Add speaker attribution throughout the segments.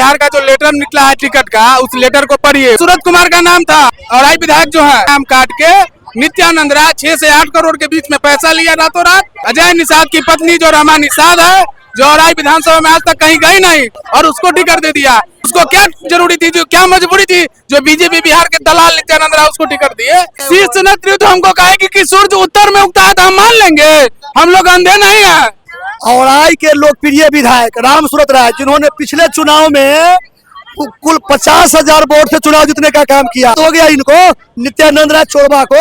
Speaker 1: बिहार का जो लेटर निकला है टिकट का, उस लेटर को पढ़िए। सूरज कुमार का नाम था और आई विधायक जो है नाम काट के नित्यानंद राय 6 से 8 करोड़ के बीच में पैसा लिया रातों रात। अजय निषाद की पत्नी जो रमा निषाद है, जो औराई विधानसभा में आज तक कहीं गई नहीं और उसको टिकट दे दिया। उसको क्या जरूरी थी, जो क्या मजबूरी थी, जो बीजेपी बिहार के दलाल नित्यानंद राय उसको टिकट दिए। शीर्ष नेतृत्व हमको कहेगी कि सूरज उत्तर में उगता है तो हम मान लेंगे, हम लोग अंधे नहीं है।
Speaker 2: औराई के लोकप्रिय विधायक राम सूरत राय, जिन्होंने पिछले चुनाव में कुल 50,000 वोट से चुनाव जीतने का काम किया, तो हो गया इनको नित्यानंद राय चोरबा को।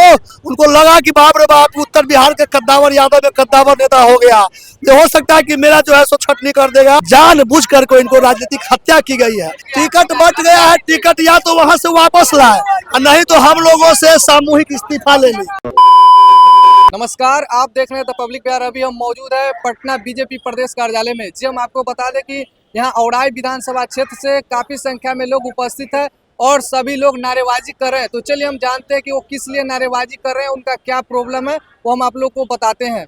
Speaker 2: उनको लगा कि बाप रे बाप, उत्तर बिहार के कद्दावर यादव में कद्दावर नेता हो गया, ये हो सकता है कि मेरा जो है सो छटनी कर देगा। जानबूझ करके इनको राजनीतिक हत्या की गई है। टिकट बट गया है, टिकट या तो वहां से वापस लाए, नहीं तो हम लोगों से सामूहिक इस्तीफा ले लें।
Speaker 3: नमस्कार, आप देख रहे हैं द पब्लिक प्यार। अभी हम मौजूद है पटना बीजेपी प्रदेश कार्यालय में। जी, हम आपको बता दें कि यहाँ औराई विधानसभा क्षेत्र से काफी संख्या में लोग उपस्थित है और सभी लोग नारेबाजी कर रहे हैं। तो चलिए हम जानते हैं कि वो किस लिए नारेबाजी कर रहे हैं, उनका क्या प्रॉब्लम है, वो हम आप लोग को बताते हैं।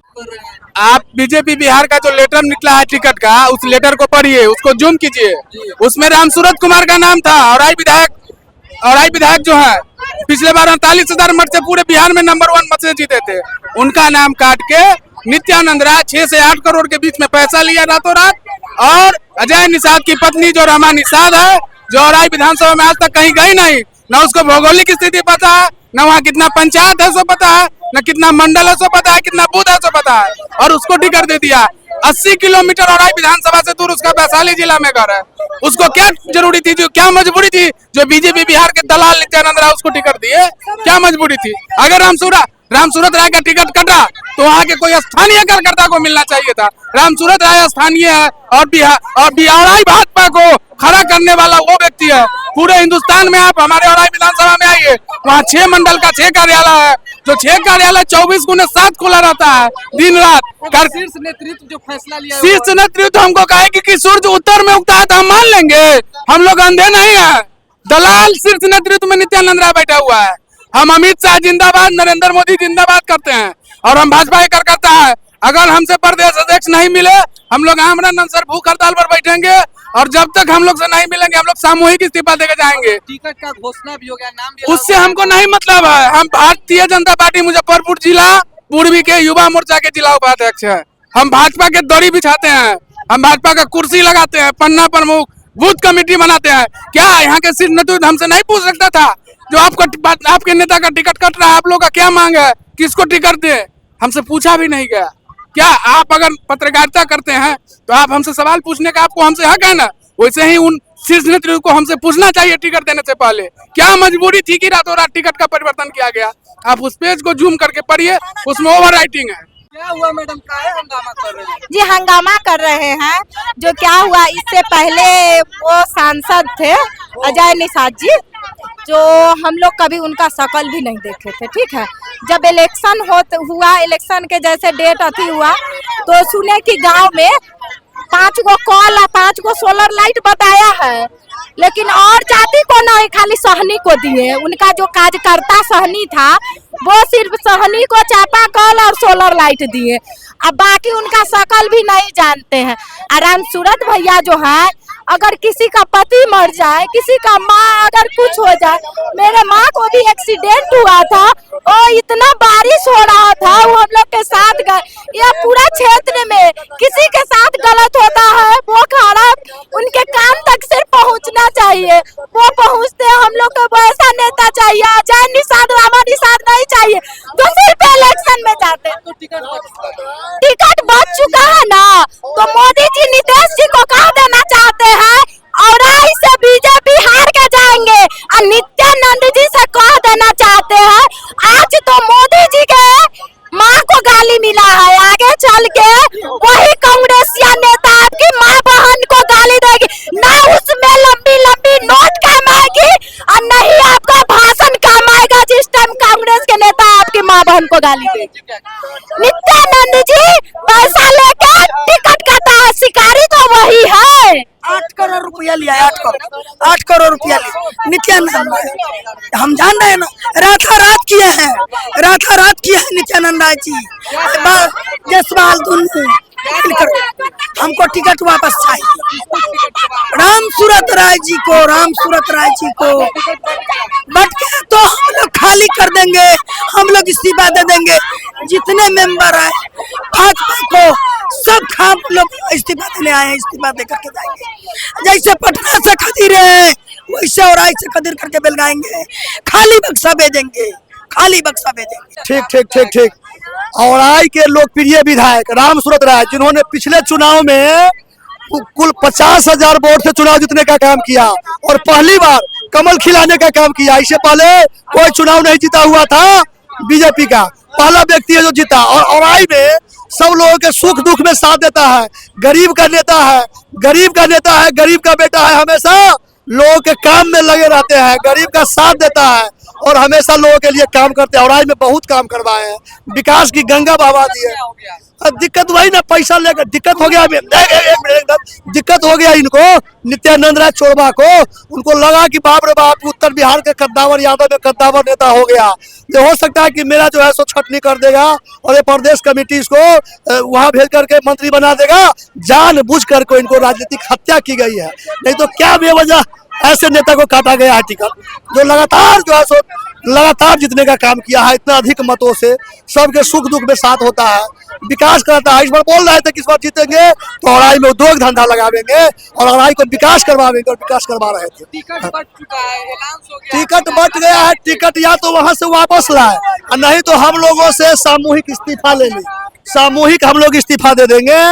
Speaker 1: आप बीजेपी बिहार का जो लेटर निकला है टिकट का, उस लेटर को पढ़िए, उसको जूम कीजिए। उसमें राम सूरत कुमार का नाम था और आई विधायक जो है पिछले बार 38,000 मत से पूरे बिहार में नंबर 1 मत से जीते थे। उनका नाम काट के नित्यानंद राय 6 से 8 करोड़ के बीच में पैसा लिया रातों रात। और अजय निषाद की पत्नी जो रमा निषाद है, जो औराई विधानसभा में आज तक कहीं गई नहीं, न उसको भौगोलिक स्थिति पता है, न वहाँ कितना पंचायत है सो पता है, न कितना मंडल है सो पता है, कितना बूथ है सो पता है, और उसको टिकट दे दिया। 80 किलोमीटर औराई विधानसभा से दूर उसका वैशाली जिला में घर है। उसको क्या जरूरी थी, जो क्या मजबूरी थी, जो बीजेपी बिहार के दलाल नित्यानंद राय उसको टिकट दिए, क्या मजबूरी थी? अगर राम सूरत राय का टिकट कटा तो वहाँ के कोई स्थानीय कार्यकर्ता को मिलना चाहिए था। राम सूरत राय स्थानीय है और औराई भाजपा को खड़ा करने वाला वो व्यक्ति है। पूरे हिंदुस्तान में आप हमारे औराई विधानसभा में आइए, वहाँ 6 मंडल का 6 कार्यालय है, जो 6 कार्यालय 24/7 खुला रहता है दिन रात।
Speaker 3: शीर्ष नेतृत्व जो फैसला लिया,
Speaker 1: शीर्ष नेतृत्व हमको कहेगी कि सूरज उत्तर में उगता है तो हम मान लेंगे, हम लोग अंधे नहीं है। दलाल शीर्ष नेतृत्व में नित्यानंद राय बैठा हुआ है। हम अमित शाह जिंदाबाद, नरेंद्र मोदी जिंदाबाद करते हैं और हम भाजपा के कार्यकर्ता है। अगर हमसे प्रदेश अध्यक्ष नहीं मिले, हम लोग आमरण सर भूख हड़ताल पर बैठेंगे और जब तक हम लोग से नहीं मिलेंगे, हम लोग सामूहिक इस्तीफा देकर जाएंगे।
Speaker 3: टिकट का घोषणा भी हो गया, नाम भी,
Speaker 1: उससे हमको नहीं मतलब है। हम भारतीय जनता पार्टी मुजफ्फरपुर जिला पूर्वी के युवा मोर्चा के जिला उपाध्यक्ष है। हम भाजपा के दौरी बिछाते हैं, हम भाजपा का कुर्सी लगाते हैं, पन्ना प्रमुख, बूथ कमेटी बनाते हैं। क्या यहाँ के शीर्ष नेतृत्व हमसे नहीं पूछ सकता था, जो आपके नेता का टिकट कट रहा है, आप लोग का क्या मांग है, किसको टिकट दे? हमसे पूछा भी नहीं गया। क्या आप अगर पत्रकारिता करते हैं तो आप हमसे सवाल पूछने का आपको हमसे हक है ना? वैसे ही उन शीर्ष नेतृत्व को हमसे पूछना चाहिए टिकट देने से पहले, क्या मजबूरी थी कि रातों रात टिकट का परिवर्तन किया गया। आप उस पेज को जूम करके पढ़िए, उसमें ओवर राइटिंग है।
Speaker 3: क्या हुआ मैडम, काहे हंगामा कर रहे हैं?
Speaker 4: जी, हंगामा कर रहे हैं। जो क्या हुआ, इससे पहले वो सांसद थे अजय निषाद जी, जो हम लोग कभी उनका शकल भी नहीं देखे थे। ठीक है, जब इलेक्शन हुआ, इलेक्शन के जैसे डेट अथी हुआ, तो सुने कि गांव में 5 गो कॉल और 5 गो सोलर लाइट बताया है, लेकिन और जाति को नहीं, खाली सहनी को दिए। उनका जो कार्यकर्ता सहनी था, वो सिर्फ सहनी को चापा कॉल और सोलर लाइट दिए। अब बाकी उनका शकल भी नहीं जानते हैं। राम सूरत भैया जो है, अगर किसी का पति मर जाए, किसी का माँ अगर कुछ हो जाए, मेरे माँ को भी एक्सीडेंट हुआ था और इतना बारिश हो रहा था, वो हम लोग के साथ गए। यह पूरा क्षेत्र में किसी के साथ गलत होता है, वो खराब उनके कान तक सिर्फ पहुंचना चाहिए, वो पहुंचते हैं। हम लोग को वैसा नेता चाहिए, अजय निषाद, रामा निषाद नहीं चाहिए, तो सिर्फ इलेक्शन में जाते हैं।
Speaker 3: तो
Speaker 4: टिकट बच चुका है ना, तो मोदी जी नीतीश जी को कह देना चाहते हैं औराई से बीजेपी हार के जाएंगे, और नित्यानंद जी से कह देना चाहते हैं, आज तो मोदी जी के माँ को गाली मिला है, आगे चल के वही कांग्रेसिया नेता आपकी माँ बहन को गाली देगी ना। उसमें लंबी लंबी नोट काम आएगी और नहीं आपका भाषण काम आएगा, जिस टाइम कांग्रेस के नेता आपकी माँ बहन को गाली देगी। नित्यानंद जी पैसा लेके टिकट कटा है, शिकारी तो वही है।
Speaker 5: 8 करोड़ रुपया लिया है, 8 करोड़ रुपया लिया नित्यानंद राय। हम जान रहे हैं ना, रात किया है नित्यानंद राय जी। जसवाल दुन्नू अपील करो, हमको टिकट वापस चाहिए। राम सूरत राय जी को, राम सूरत राय जी को बट के तो हम लोग खाली कर देंगे, हम लोग इस्तीफा दे देंगे। जितने मेंबर आए भाजपा को सब हम लोग इस्तीफा देने आए हैं, इस्तीफा दे करके जाएंगे। जैसे पटना से खदीर है वैसे और से खदीर करके बेलगाएंगे, खाली बक्सा भेजेंगे, खाली बक्सा भेजेंगे।
Speaker 2: ठीक ठीक ठीक ठीक। औराई के लोकप्रिय विधायक राम सूरत राय, जिन्होंने पिछले चुनाव में कुल 50,000 वोट से चुनाव जीतने का काम किया और पहली बार कमल खिलाने का काम किया। इससे पहले कोई चुनाव नहीं जीता हुआ था बीजेपी का, पहला व्यक्ति है जो जीता। और औराई में सब लोगों के सुख दुख में साथ देता है, गरीब का नेता है, गरीब का नेता है, गरीब का बेटा है, हमेशा लोगों के काम में लगे रहते हैं, गरीब का साथ देता है और हमेशा लोगों के लिए काम करते हैं। औराई में बहुत काम करवाए हैं, विकास की गंगा बहा दी है। अब दिक्कत वही ना, पैसा लेकर दिक्कत हो गया। दिक्कत हो गया इनको, नित्यानंद राय चोरबा को। उनको लगा कि बाप रे बाप, उत्तर बिहार के कद्दावर यादव में कद्दावर नेता हो गया, ये हो सकता है कि मेरा जो है सो छटनी कर देगा और ये प्रदेश कमेटी इसको वहां भेज करके मंत्री बना देगा। जानबूझ करके इनको राजनीतिक हत्या की गई है, नहीं तो क्या बेवजह ऐसे नेता को काटा गया है टिकट, जो लगातार जो है सो लगातार जीतने का काम किया है, इतना अधिक मतों से सबके सुख दुख में साथ होता है, विकास करता है। इस बार बोल रहे थे कि इस बार जीतेंगे तो औराई में उद्योग धंधा लगावेंगे और औराई को विकास करवाएंगे और विकास करवा रहे थे।
Speaker 3: टिकट बट चुका है, एलाउंस हो गया।
Speaker 2: टिकट बट गया है, टिकट या तो वहां से वापस लाए और नहीं तो हम लोगों से सामूहिक इस्तीफा ले लें, सामूहिक हम लोग इस्तीफा दे देंगे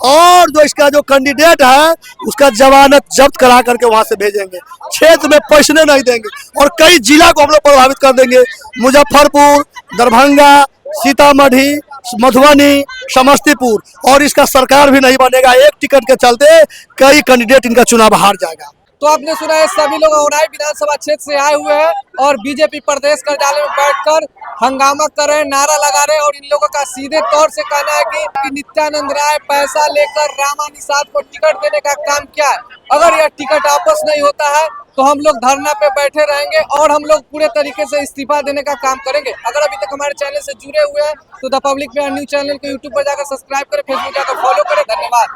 Speaker 2: और जो इसका जो कैंडिडेट है उसका जमानत जब्त करा करके वहां से भेजेंगे, क्षेत्र में पैसने नहीं देंगे और कई जिला को हम लोग प्रभावित कर देंगे। मुजफ्फरपुर, दरभंगा, सीतामढ़ी, मधुबनी, समस्तीपुर, और इसका सरकार भी नहीं बनेगा। एक टिकट के चलते कई कैंडिडेट इनका चुनाव हार जाएगा।
Speaker 3: तो आपने सुना है, सभी लोग औराई विधानसभा क्षेत्र से आए हुए हैं और बीजेपी प्रदेश कार्यालय में बैठकर हंगामा कर रहे हैं, नारा लगा रहे हैं और इन लोगों का सीधे तौर से कहना है कि नित्यानंद राय पैसा लेकर रामा निषाद को टिकट देने का काम किया है। अगर यह टिकट वापस नहीं होता है तो हम लोग धरना पे बैठे रहेंगे और हम लोग पूरे तरीके से इस्तीफा देने का काम करेंगे। अगर अभी तक हमारे चैनल से जुड़े हुए हैं तो द पब्लिक प्यार न्यूज चैनल को यूट्यूब पर जाकर सब्सक्राइब करें, फेसबुक जाकर फॉलो करें। धन्यवाद।